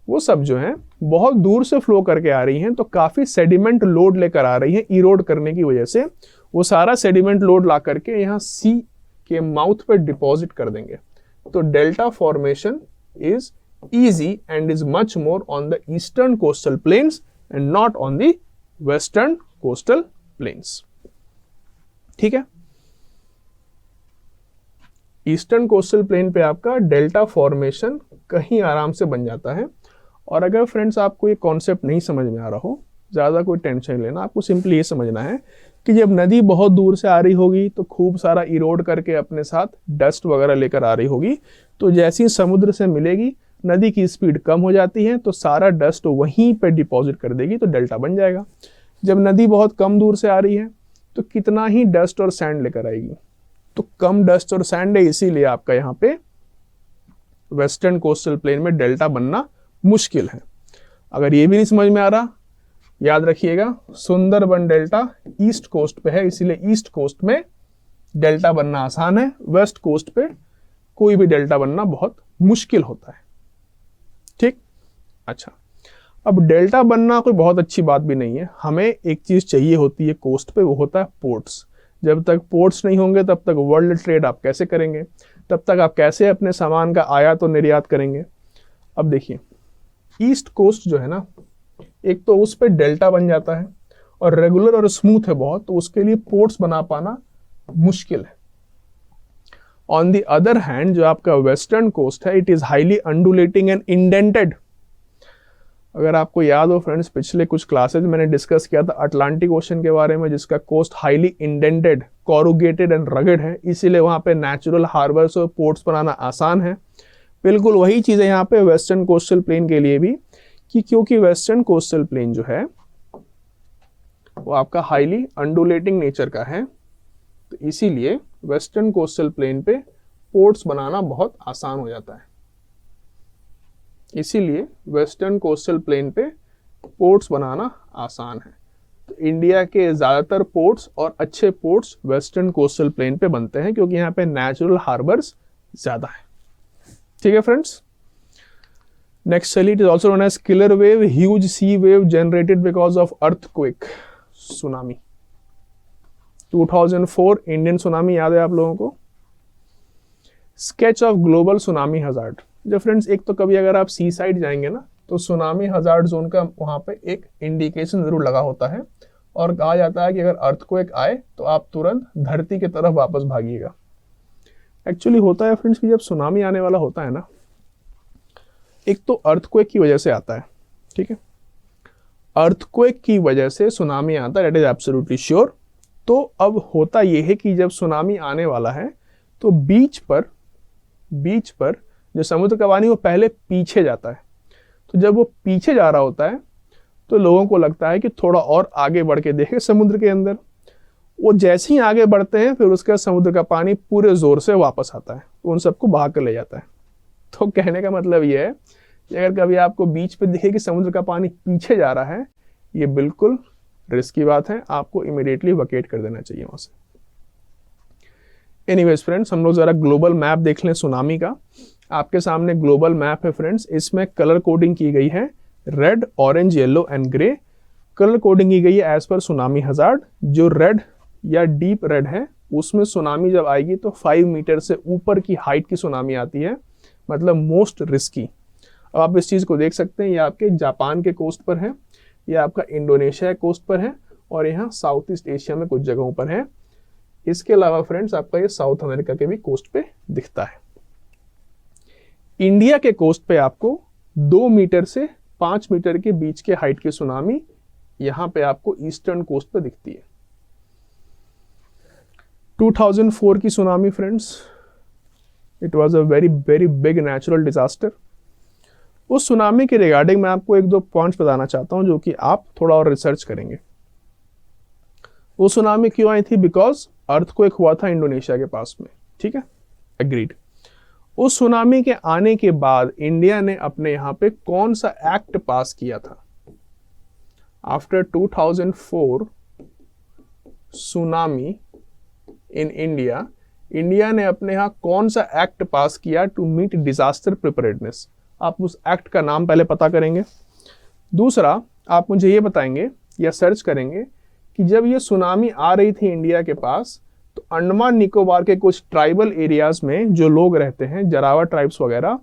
वो सब जो है बहुत दूर से फ्लो करके आ रही हैं, तो काफी सेडिमेंट लोड लेकर आ रही हैं इरोड करने की वजह से। वो सारा सेडिमेंट लोड ला करके यहाँ सी के माउथ पे डिपॉजिट कर देंगे। तो delta formation is easy and is much more on the eastern coastal plains and not on the western coastal plains. ठीक है, ईस्टर्न कोस्टल प्लेन पे आपका डेल्टा फॉर्मेशन कहीं आराम से बन जाता है। और अगर फ्रेंड्स आपको ये कॉन्सेप्ट नहीं समझ में आ रहा हो ज़्यादा कोई टेंशन नहीं लेना, आपको सिंपली ये समझना है कि जब नदी बहुत दूर से आ रही होगी तो खूब सारा इरोड करके अपने साथ डस्ट वगैरह लेकर आ रही होगी, तो जैसे ही समुद्र से मिलेगी नदी की स्पीड कम हो जाती है तो सारा डस्ट वहीं पे डिपॉजिट कर देगी, तो डेल्टा बन जाएगा। जब नदी बहुत कम दूर से आ रही है तो कितना ही डस्ट और सैंड लेकर आएगी, तो कम डस्ट और सैंड है, इसीलिए आपका यहाँ पे वेस्टर्न कोस्टल प्लेन में डेल्टा बनना मुश्किल है। अगर ये भी नहीं समझ में आ रहा, याद रखिएगा सुंदरबन डेल्टा ईस्ट कोस्ट पे है, इसीलिए ईस्ट कोस्ट में डेल्टा बनना आसान है, वेस्ट कोस्ट पे कोई भी डेल्टा बनना बहुत मुश्किल होता है। ठीक, अच्छा, अब डेल्टा बनना कोई बहुत अच्छी बात भी नहीं है, हमें एक चीज चाहिए होती है कोस्ट पे, वो होता है पोर्ट्स। जब तक पोर्ट्स नहीं होंगे तब तक वर्ल्ड ट्रेड आप कैसे करेंगे, तब तक आप कैसे अपने सामान का आयात और निर्यात करेंगे। अब देखिए ईस्ट कोस्ट जो है ना, एक तो उस पर डेल्टा बन जाता है और रेगुलर और स्मूथ है बहुत, तो उसके लिए पोर्ट्स बना पाना मुश्किल है। ऑन द अदर हैंड जो आपका वेस्टर्न कोस्ट है, it is highly undulating and indented. अगर आपको याद हो फ्रेंड्स, पिछले कुछ क्लासेज मैंने डिस्कस किया था अटलांटिक ओशन के बारे में, जिसका coast highly indented, corrugated and rugged है, इसीलिए वहां पे नेचुरल हार्बर्स और पोर्ट्स बनाना आसान है। बिल्कुल वही चीज़ है यहाँ पे वेस्टर्न कोस्टल प्लेन के लिए भी, कि क्योंकि वेस्टर्न कोस्टल प्लेन जो है वो आपका हाईली अंडुलेटिंग नेचर का है, तो इसीलिए वेस्टर्न कोस्टल प्लेन पे पोर्ट्स बनाना बहुत आसान हो जाता है। इसीलिए वेस्टर्न कोस्टल प्लेन पे पोर्ट्स बनाना आसान है। तो इंडिया के ज़्यादातर पोर्ट्स और अच्छे पोर्ट्स वेस्टर्न कोस्टल प्लेन पे बनते हैं, क्योंकि यहाँ पे नेचुरल हार्बर्स ज़्यादा है। ठीक है फ्रेंड्स, नेक्स्ट चलिए, it is also known as killer wave, huge sea wave generated because of earthquake, tsunami. 2004 Indian tsunami याद है आप लोगों को। Sketch of global tsunami hazard. जो फ्रेंड्स, एक तो कभी अगर आप सी साइड जाएंगे ना, तो सुनामी हजार्ड जोन का वहां पे एक इंडिकेशन जरूर लगा होता है, और कहा जाता है कि अगर अर्थक्वेक आए तो आप तुरंत धरती की तरफ वापस भागिएगा। एक्चुअली होता है फ्रेंड्स कि जब सुनामी आने वाला होता है ना, एक तो अर्थक्वेक की वजह से आता है, ठीक है, अर्थक्वेक की वजह से सुनामी आता है, दैट इज एब्सोल्युटली श्योर। तो अब होता यह है कि जब सुनामी आने वाला है तो बीच पर जो समुद्र का पानी वो पहले पीछे जाता है, तो जब वो पीछे जा रहा होता है तो लोगों को लगता है कि थोड़ा और आगे बढ़ के देखे समुद्र के अंदर। वो जैसे ही आगे बढ़ते हैं फिर उसके बाद समुद्र का पानी पूरे जोर से वापस आता है, तो उन सबको बहा कर ले जाता है। तो कहने का मतलब ये है कि अगर कभी आपको बीच पे दिखे कि समुद्र का पानी पीछे जा रहा है, ये बिल्कुल रिस्की बात है, आपको इमीडिएटली वकेट कर देना चाहिए वहां से। एनीवेज फ्रेंड्स, हम लोग जरा ग्लोबल मैप देख लें सुनामी का। आपके सामने ग्लोबल मैप है फ्रेंड्स, इसमें कलर कोडिंग की गई है, red, orange, yellow and grey. Colour coding की गई है एज पर सुनामी हजार्ड। जो रेड या डीप रेड है उसमें सुनामी जब आएगी तो 5 मीटर से ऊपर की हाइट की सुनामी आती है, मतलब मोस्ट रिस्की। अब आप इस चीज को देख सकते हैं, ये आपके जापान के कोस्ट पर है, ये आपका इंडोनेशिया के कोस्ट पर है, और यहाँ साउथ ईस्ट एशिया में कुछ जगहों पर है। इसके अलावा फ्रेंड्स आपका ये साउथ अमेरिका के भी कोस्ट पे दिखता है। इंडिया के कोस्ट पे आपको 2 मीटर से 5 मीटर के बीच के हाइट की सुनामी यहां पे आपको ईस्टर्न कोस्ट पे दिखती है। 2004 की tsunami friends, it was a very very big natural disaster. उस सुनामी के रिगार्डिंग मैं आपको 1-2 पॉइंट्स बताना चाहता हूं जो कि आप थोड़ा और रिसर्च करेंगे। वो सुनामी क्यों आई थी? बिकॉज अर्थक्वेक हुआ था इंडोनेशिया के पास में, ठीक है, एग्रीड। उस सुनामी के आने के बाद इंडिया ने अपने यहां पे कौन सा एक्ट पास किया था? After 2004 tsunami in India, India ने अपने यहां कौन सा एक्ट पास किया टू मीट डिजास्टर प्रिपेयर्डनेस? आप उस एक्ट का नाम पहले पता करेंगे। दूसरा, आप मुझे ये बताएंगे या सर्च करेंगे कि जब ये सुनामी आ रही थी इंडिया के पास, तो अंडमान निकोबार के कुछ ट्राइबल एरियाज में जो लोग रहते हैं, जरावा ट्राइब्स वगैरह,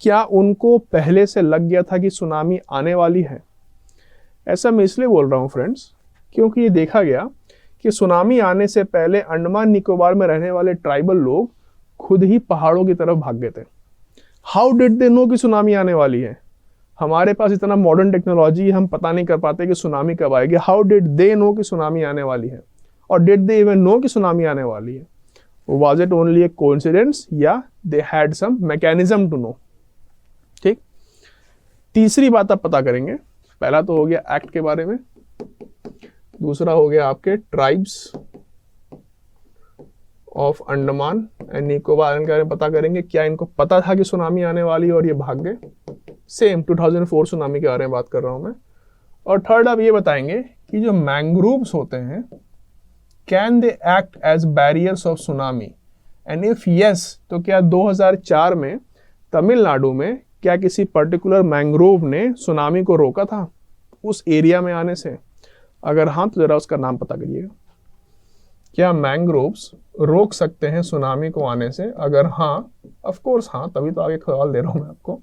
क्या उनको पहले से लग गया था कि सुनामी आने वाली है? ऐसा मैं इसलिए बोल रहा हूँ फ्रेंड्स, क्योंकि ये देखा गया कि सुनामी आने से पहले अंडमान निकोबार में रहने वाले ट्राइबल लोग खुद ही पहाड़ों की तरफ भाग गए थे। हाउ डिड दे नो कि सुनामी आने वाली है? हमारे पास इतना मॉडर्न टेक्नोलॉजी, हम पता नहीं कर पाते कि सुनामी कब आएगी। हाउ डिड दे नो कि सुनामी आने वाली है, और डिड दे इवन नो कि सुनामी आने वाली है? Was it only a coincidence या they had some mechanism to know? ठीक, तीसरी बात आप पता करेंगे, पहला तो हो गया एक्ट के बारे में, दूसरा हो गया आपके tribes of Andaman and Nicobar island के बारे में पता करेंगे, क्या इनको पता था कि सुनामी आने वाली और ये भाग गए? सेम 2004 सुनामी के बारे में बात कर रहा हूं मैं। और थर्ड आप ये बताएंगे कि जो मैंग्रोव्स होते हैं, can they act as barriers of tsunami, and if yes तो क्या 2004 में तमिलनाडु में क्या किसी पर्टिकुलर मैंग्रोव ने सुनामी को रोका था उस एरिया में आने से? अगर हाँ तो जरा उसका नाम पता करिएगा। क्या मैंग्रोव्स रोक सकते हैं सुनामी को आने से? अगर हाँ, ऑफ कोर्स हाँ, तभी तो आगे सवाल दे रहा हूं मैं आपको।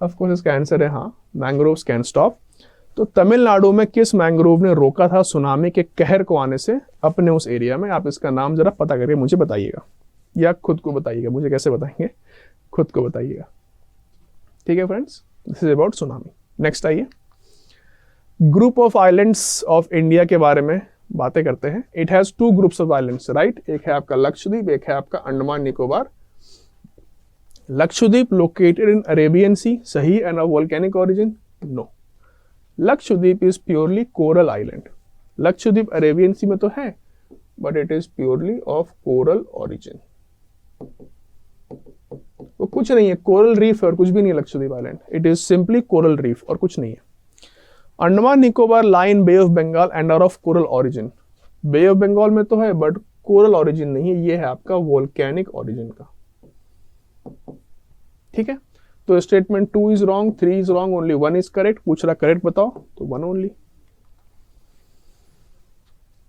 ऑफ कोर्स इसका आंसर है हाँ, मैंग्रोव्स कैन स्टॉप। तो तमिलनाडु में किस मैंग्रोव ने रोका था सुनामी के कहर को आने से अपने उस एरिया में? आप इसका नाम जरा पता करके मुझे बताइएगा, या खुद को बताइएगा। मुझे कैसे बताएंगे, खुद को बताइएगा। ठीक है friends, this is about tsunami. Next आइए, group of islands of India के बारे में बातें करते हैं। It has two groups of islands, right? एक है आपका लक्षद्वीप, एक है आपका Andaman Nicobar. Lakshadweep located in Arabian Sea, सही, and of volcanic origin? No, Lakshadweep is purely coral island. Lakshadweep Arabian Sea में तो है, but it is purely of coral origin. वो कुछ नहीं है, कोरल रीफ और कुछ भी नहीं है Lakshadweep island. It is simply coral reef और कुछ नहीं है। Andaman Nicobar line bay of Bengal and are of coral origin. Bay of Bengal में तो है बट कोरल ओरिजिन नहीं है, ये है आपका वोल्केनिक ओरिजिन का। ठीक है, तो statement 2 is wrong, 3 is wrong, only 1 is correct. पूछ रहा करेक्ट बताओ, तो 1 ओनली।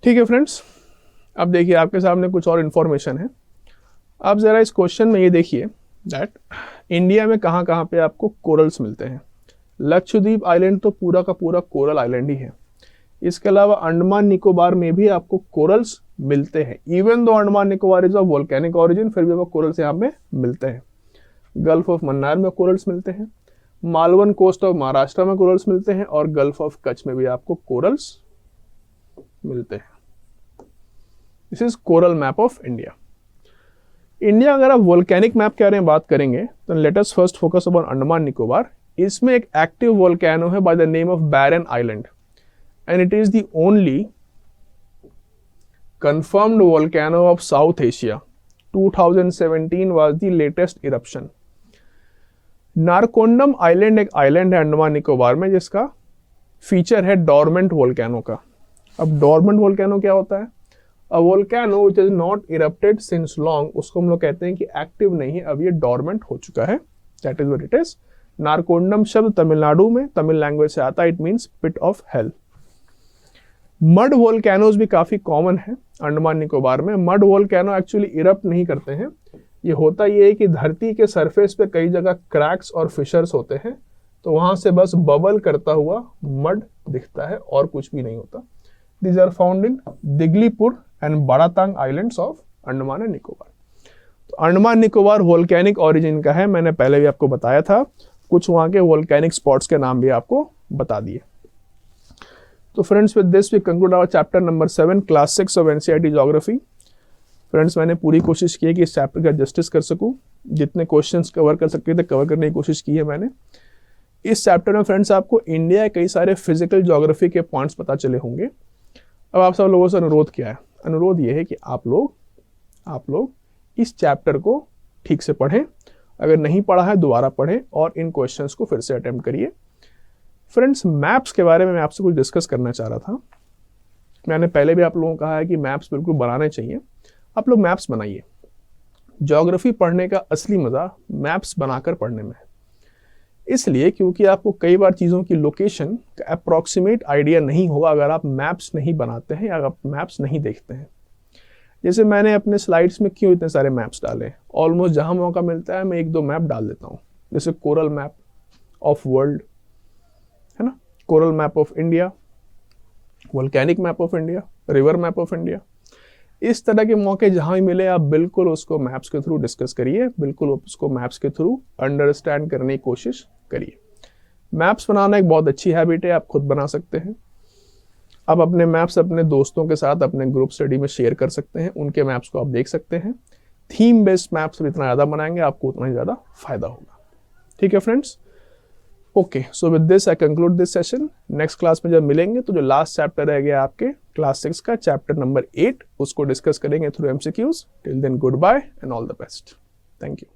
ठीक है फ्रेंड्स, अब देखिए आपके सामने कुछ और इंफॉर्मेशन है। अब जरा इस क्वेश्चन में ये देखिए दैट इंडिया में कहां कहां पे आपको कोरल्स मिलते हैं। लक्षद्वीप आइलैंड तो पूरा का पूरा कोरल आइलैंड ही है। इसके अलावा अंडमान निकोबार में भी आपको कोरल्स मिलते हैं। Even though Andaman Nicobar is of volcanic origin, फिर भी आपको कोरल्स यहाँ पे मिलते हैं। गल्फ ऑफ मन्नार में कोरल्स मिलते हैं, मालवन कोस्ट ऑफ महाराष्ट्र में कोरल्स मिलते हैं, और गल्फ ऑफ कच्छ में भी आपको कोरल्स मिलते हैं। This is coral map of India. India अगर आप वोल्केनिक मैप के बारे में बात करेंगे तो let us first focus upon Andaman Nicobar. इसमें एक एक्टिव वोल्केनो है by the name of Barren Island, and it is the only confirmed volcano of South Asia. 2017 was the latest eruption. Narcondam island एक आइलैंड है अंडमान निकोबार में जिसका फीचर है डॉर्मेंट वोल्केनो का। अब डॉर्मेंट वोल्केनो क्या होता है? A volcano which is not erupted since long, उसको हम लोग कहते हैं कि एक्टिव नहीं है, अब ये डॉर्मेंट हो चुका है। That is what it is. Narcondam शब्द तमिलनाडु में तमिल लैंग्वेज से आता है, it means pit of hell. Mud volcanoes भी काफी कॉमन है अंडमान निकोबार में। मड वोल्केनो एक्चुअली इरप्ट नहीं करते हैं। ये होता ये है कि धरती के सरफेस पे कई जगह क्रैक्स और फिशर्स होते हैं, तो वहां से बस बबल करता हुआ मड दिखता है और कुछ भी नहीं होता। These are found in Diglipur and Baratang islands of Andaman and Nicobar. तो अंडमान निकोबार वोल्केनिक ओरिजिन का है, मैंने पहले भी आपको बताया था। कुछ वहां के वोल्केनिक स्पॉट्स के नाम भी आपको बता दिए। तो friends, with this we conclude our chapter number 7 class 6 of NCERT geography. Friends, मैंने पूरी कोशिश की है कि इस चैप्टर का जस्टिस कर सकूं, जितने क्वेश्चंस कवर कर सकते थे कवर करने की कोशिश की है मैंने। इस चैप्टर में फ्रेंड्स आपको इंडिया के कई सारे फिजिकल ज्योग्राफी के पॉइंट्स पता चले होंगे। अब आप सब लोगों से अनुरोध क्या है? अनुरोध ये है कि आप लोग इस चैप्टर को ठीक से पढ़ें, अगर नहीं पढ़ा है दोबारा पढ़ें और इन क्वेश्चंस को फिर से अटेम्प्ट करिए। फ्रेंड्स, मैप्स के बारे में मैं आपसे कुछ डिस्कस करना चाह रहा था। मैंने पहले भी आप लोगों को कहा है कि मैप्स बिल्कुल बनाने चाहिए। आप लोग मैप्स बनाइए। ज्योग्राफी पढ़ने का असली मजा मैप्स बनाकर पढ़ने में है, इसलिए क्योंकि आपको कई बार चीज़ों की लोकेशन का अप्रॉक्सीमेट आइडिया नहीं होगा अगर आप मैप्स नहीं बनाते हैं या आप मैप्स नहीं देखते हैं। जैसे मैंने अपने स्लाइड्स में क्यों इतने सारे मैप्स डाले, ऑलमोस्ट जहां मौका मिलता है मैं 1-2 मैप डाल देता हूँ। जैसे कोरल मैप ऑफ वर्ल्ड है ना, coral map of India, volcanic map of India, river map of India. इस तरह के मौके जहां भी मिले आप बिल्कुल उसको मैप्स के थ्रू डिस्कस करिए, बिल्कुल उसको मैप्स के थ्रू अंडरस्टैंड करने की कोशिश करिए। मैप्स बनाना एक बहुत अच्छी हैबिट है, आप खुद बना सकते हैं। आप अपने मैप्स अपने दोस्तों के साथ अपने ग्रुप स्टडी में शेयर कर सकते हैं, उनके मैप्स को आप देख सकते हैं। थीम बेस्ड मैप्स जितना ज़्यादा बनाएंगे आपको उतना ही ज़्यादा फायदा होगा। ठीक है friends, okay, so with this I conclude this session. Next class में जब मिलेंगे तो जो लास्ट चैप्टर रह गया आपके क्लास 6 का, चैप्टर नंबर 8, उसको डिस्कस करेंगे through MCQs। Till then good bye and all the best. Thank you.